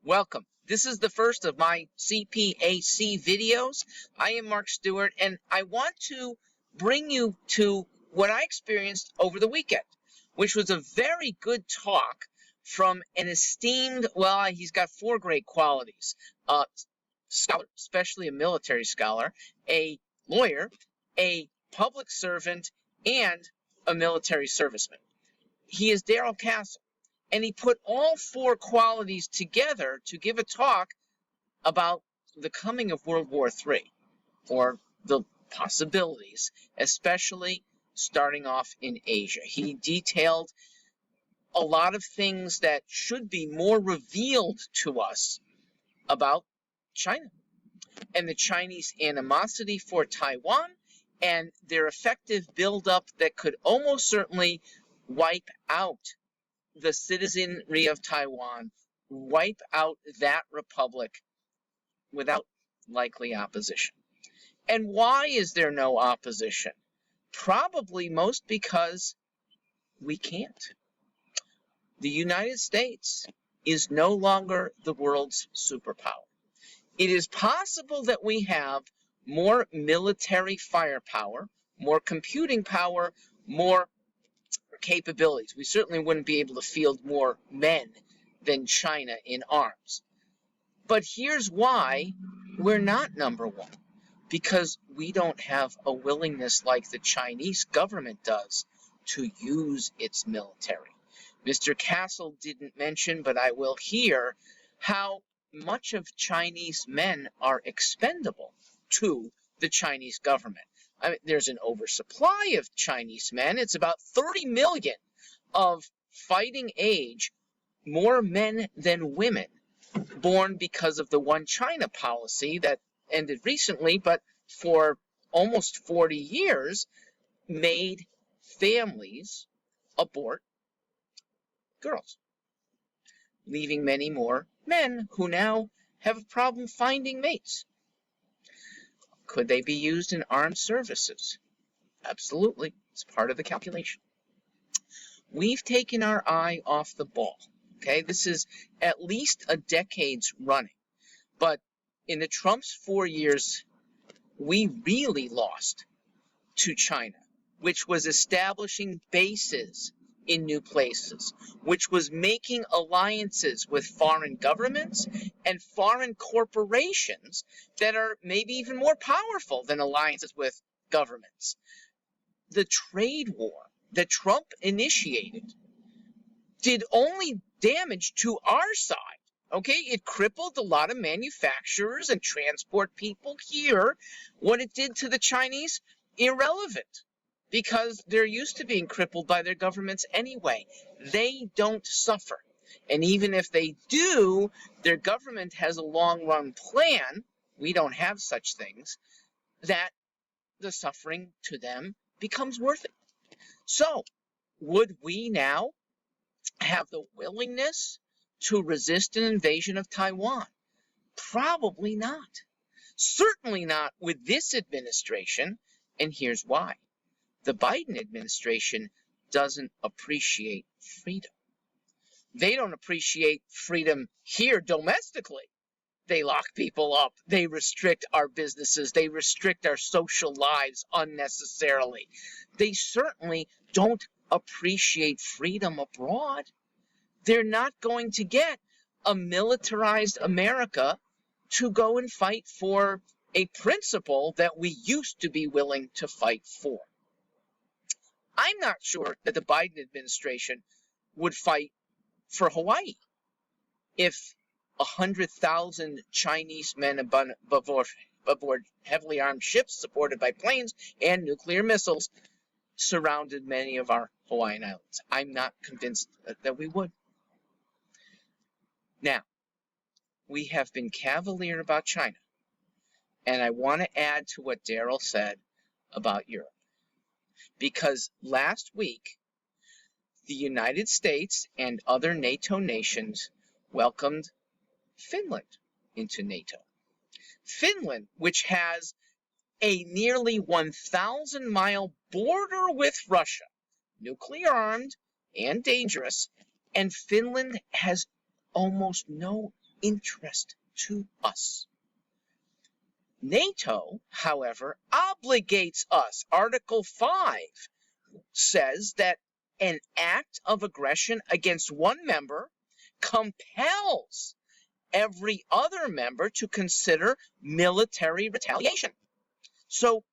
Welcome. This is the first of my CPAC videos. I am Mark Stewart, and I want to bring you to what I experienced over the weekend, which was a very good talk from an esteemed, well, he's got four great qualities, scholar, especially a military scholar, a lawyer, a public servant, and a military serviceman. He is Darrell Castle. And he put all four qualities together to give a talk about the coming of World War III, or the possibilities, especially starting off in Asia. He detailed a lot of things that should be more revealed to us about China and the Chinese animosity for Taiwan and their effective buildup that could almost certainly wipe out the citizenry of Taiwan, wipe out that republic without likely opposition. And why is there no opposition? Probably most because we can't. The United States is no longer the world's superpower. It is possible that we have more military firepower, more computing power, more capabilities. We certainly wouldn't be able to field more men than China in arms. But here's why we're not number one. Because we don't have a willingness like the Chinese government does to use its military. Mr. Castle didn't mention, but I will here, how much of Chinese men are expendable to the Chinese government. I mean, there's an oversupply of Chinese men. It's about 30 million of fighting age, more men than women, born because of the One China policy that ended recently, but for almost 40 years made families abort girls, leaving many more men who now have a problem finding mates. Could they be used in armed services? Absolutely. It's part of the calculation. We've taken our eye off the ball. Okay, this is at least a decade's running. But in the Trump's 4 years, we really lost to China, which was establishing bases in new places, which was making alliances with foreign governments and foreign corporations that are maybe even more powerful than alliances with governments. The trade war that Trump initiated did only damage to our side. Okay, it crippled a lot of manufacturers and transport people here. What it did to the Chinese, irrelevant, because they're used to being crippled by their governments anyway. They don't suffer. And even if they do, their government has a long-run plan, we don't have such things, that the suffering to them becomes worth it. So, would we now have the willingness to resist an invasion of Taiwan? Probably not. Certainly not with this administration, and here's why. The Biden administration doesn't appreciate freedom. They don't appreciate freedom here domestically. They lock people up. They restrict our businesses. They restrict our social lives unnecessarily. They certainly don't appreciate freedom abroad. They're not going to get a militarized America to go and fight for a principle that we used to be willing to fight for. I'm not sure that the Biden administration would fight for Hawaii if 100,000 Chinese men aboard heavily armed ships supported by planes and nuclear missiles surrounded many of our Hawaiian islands. I'm not convinced that we would. Now, we have been cavalier about China, and I want to add to what Darrell said about Europe. Because last week, the United States and other NATO nations welcomed Finland into NATO. Finland, which has a nearly 1,000-mile border with Russia, nuclear-armed and dangerous, and Finland has almost no interest to us. NATO, however, obligates us. Article 5 says that an act of aggression against one member compels every other member to consider military retaliation. So,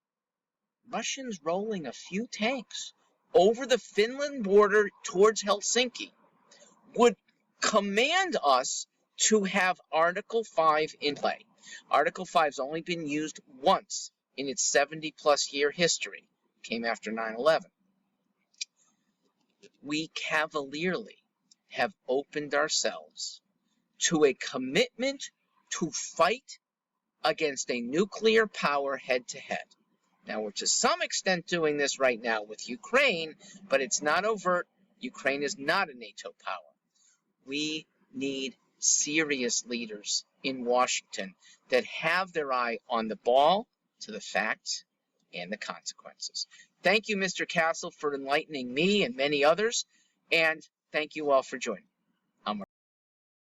Russians rolling a few tanks over the Finland border towards Helsinki would command us to have Article 5 in play. Article 5 has only been used once in its 70-plus year history. It came after 9/11. We cavalierly have opened ourselves to a commitment to fight against a nuclear power head-to-head. Now, we're to some extent doing this right now with Ukraine, but it's not overt. Ukraine is not a NATO power. We need serious leaders in Washington that have their eye on the ball, to the facts, and the consequences. Thank you, Mr. Castle, for enlightening me and many others, and thank you all for joining.